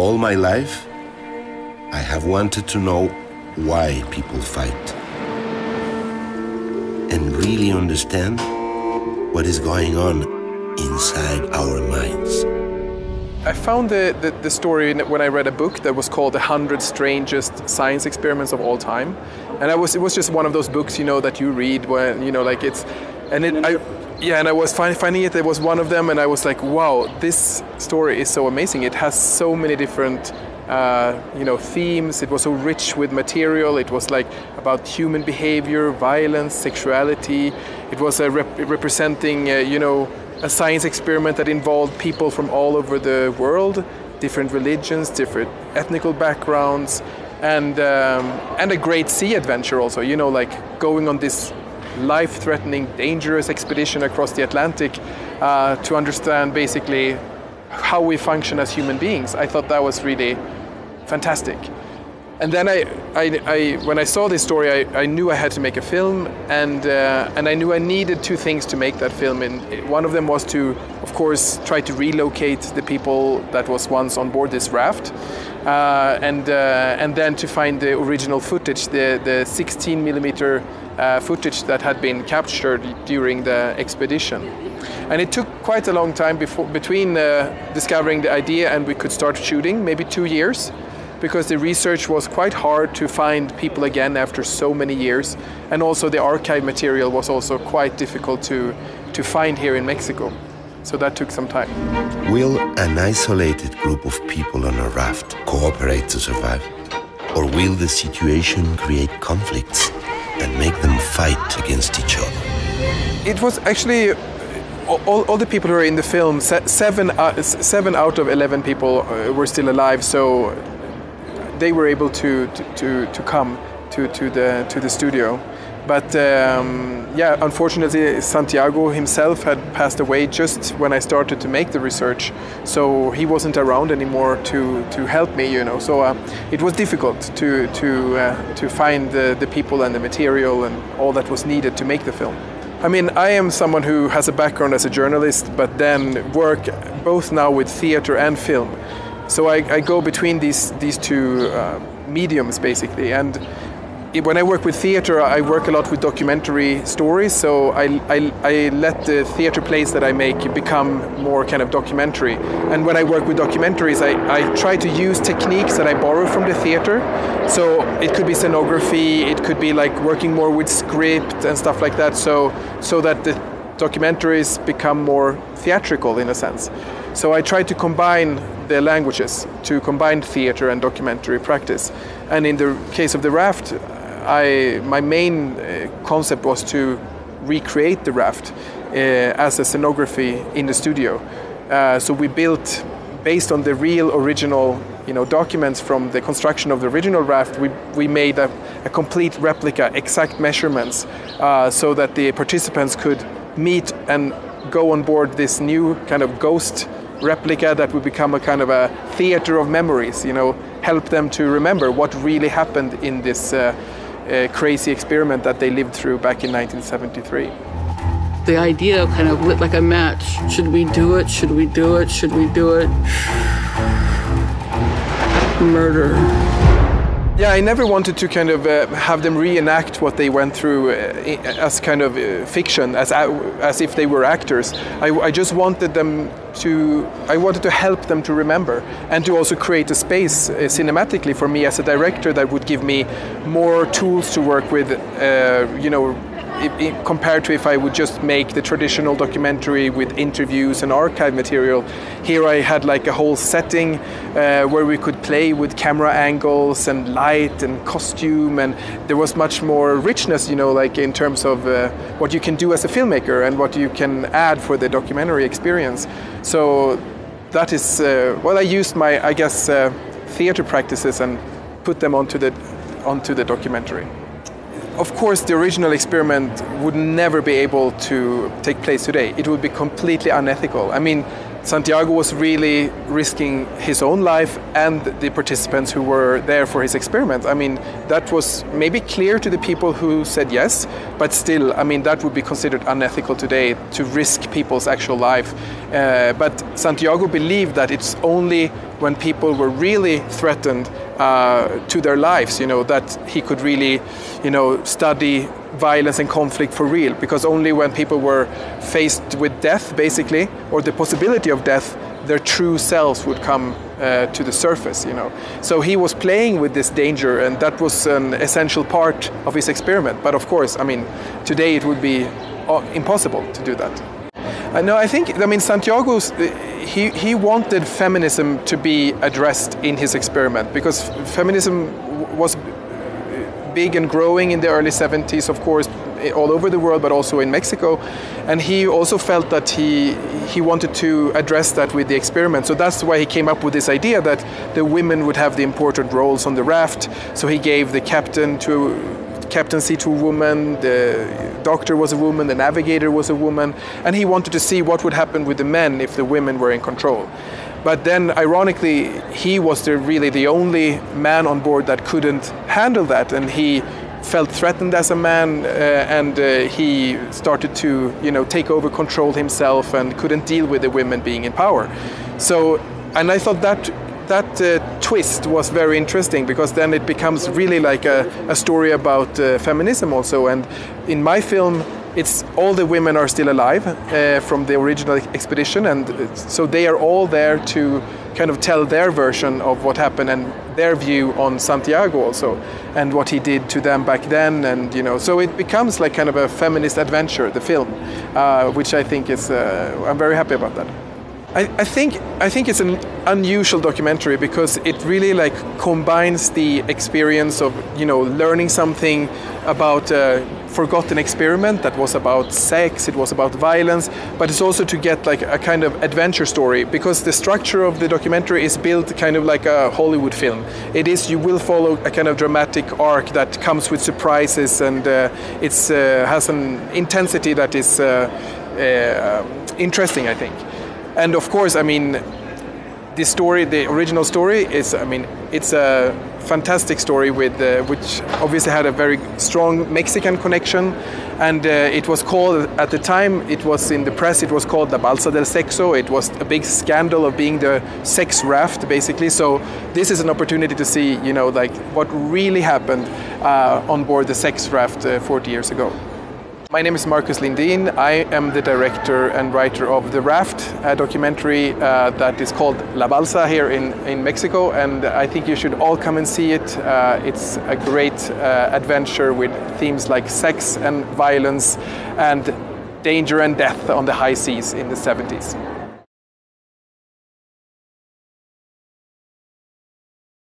All my life, I have wanted to know why people fight and really understand what is going on inside our minds. I found the story when I read a book that was called The 100 Strangest Science Experiments of All Time. And it was just one of those books, you know, that you read when, you know, like it's... And I was finding it was one of them, and I was like, wow, this story is so amazing. It has so many different, themes. It was so rich with material. It was like about human behavior, violence, sexuality. It was representing, a science experiment that involved people from all over the world, different religions, different ethnical backgrounds, and a great sea adventure also. You know, like going on this life-threatening, dangerous expedition across the Atlantic to understand basically how we function as human beings. I thought that was really fantastic. And then when I saw this story, I knew I had to make a film, and I knew I needed two things to make that film. And one of them was to, of course, try to relocate the people that was once on board this raft, and then to find the original footage, the 16 millimeter footage that had been captured during the expedition. And it took quite a long time between discovering the idea and we could start shooting, maybe 2 years. Because the research was quite hard to find people again after so many years, and also the archive material was also quite difficult to find here in Mexico. So that took some time. Will an isolated group of people on a raft cooperate to survive? Or will the situation create conflicts and make them fight against each other? It was actually all the people who are in the film, seven out of 11 people were still alive, so they were able to come to the studio. But unfortunately Santiago himself had passed away just when I started to make the research, so he wasn't around anymore to help me, you know. So it was difficult to find the people and the material and all that was needed to make the film. I mean, I am someone who has a background as a journalist, but then work both now with theater and film. So I go between these two mediums basically, and when I work with theater, I work a lot with documentary stories. So I let the theater plays that I make become more kind of documentary. And when I work with documentaries, I try to use techniques that I borrow from the theater. So it could be scenography, it could be like working more with script and stuff like that. So that the documentaries become more theatrical in a sense. So I try to combine the languages, to combine theater and documentary practice. And in the case of the raft, my main concept was to recreate the raft as a scenography in the studio. So we built, based on the real original documents from the construction of the original raft, we made a complete replica, exact measurements, so that the participants could meet and go on board this new kind of ghost replica that would become a kind of a theater of memories, help them to remember what really happened in this crazy experiment that they lived through back in 1973. The idea kind of lit like a match. Should we do it? Should we do it? Should we do it? Murder. Yeah, I never wanted to kind of have them reenact what they went through as kind of fiction, as if they were actors. I just wanted I wanted to help them to remember, and to also create a space cinematically for me as a director that would give me more tools to work with, compared to if I would just make the traditional documentary with interviews and archive material. Here I had like a whole setting where we could play with camera angles and light and costume, and there was much more richness, like in terms of what you can do as a filmmaker and what you can add for the documentary experience. So that is, I used my, theater practices and put them onto the documentary. Of course, the original experiment would never be able to take place today. It would be completely unethical. I mean, Santiago was really risking his own life and the participants who were there for his experiment. I mean, that was maybe clear to the people who said yes, but still, I mean, that would be considered unethical today to risk people's actual life. But Santiago believed that it's only when people were really threatened to their lives, you know, that he could really, you know, study violence and conflict for real, because only when people were faced with death, basically, or the possibility of death, their true selves would come to the surface, you know. So he was playing with this danger, and that was an essential part of his experiment. But of course, I mean, today it would be impossible to do that. No, I mean, Santiago's, he wanted feminism to be addressed in his experiment, because feminism was big and growing in the early 70s, of course, all over the world, but also in Mexico. And he also felt that he wanted to address that with the experiment. So that's why he came up with this idea that the women would have the important roles on the raft. So he gave the captaincy to a woman, the doctor was a woman, the navigator was a woman, and he wanted to see what would happen with the men if the women were in control. But then, ironically, he was really the only man on board that couldn't handle that, and he felt threatened as a man, and he started to, you know, take over control himself and couldn't deal with the women being in power. So, and I thought that twist was very interesting, because then it becomes really like a story about feminism also. And in my film, it's all the women are still alive from the original expedition, and so they are all there to kind of tell their version of what happened and their view on Santiago also, and what he did to them back then. And you know, so it becomes like kind of a feminist adventure, the film, which I think is I'm very happy about that. I think it's an unusual documentary, because it really like combines the experience of, you know, learning something about a forgotten experiment that was about sex, it was about violence, but it's also to get like a kind of adventure story, because the structure of the documentary is built kind of like a Hollywood film. It is, you will follow a kind of dramatic arc that comes with surprises, and it's has an intensity that is interesting, I think. And of course, I mean, the original story is, I mean, it's a fantastic story with which obviously had a very strong Mexican connection, and it was called, at the time, it was in the press, it was called the balsa del sexo. It was a big scandal of being the sex raft, basically. So this is an opportunity to see, you know, like what really happened on board the sex raft 40 years ago. My name is Marcus Lindeen. I am the director and writer of The Raft, a documentary that is called La Balsa here in Mexico, and I think you should all come and see it. It's a great adventure with themes like sex and violence and danger and death on the high seas in the 70s.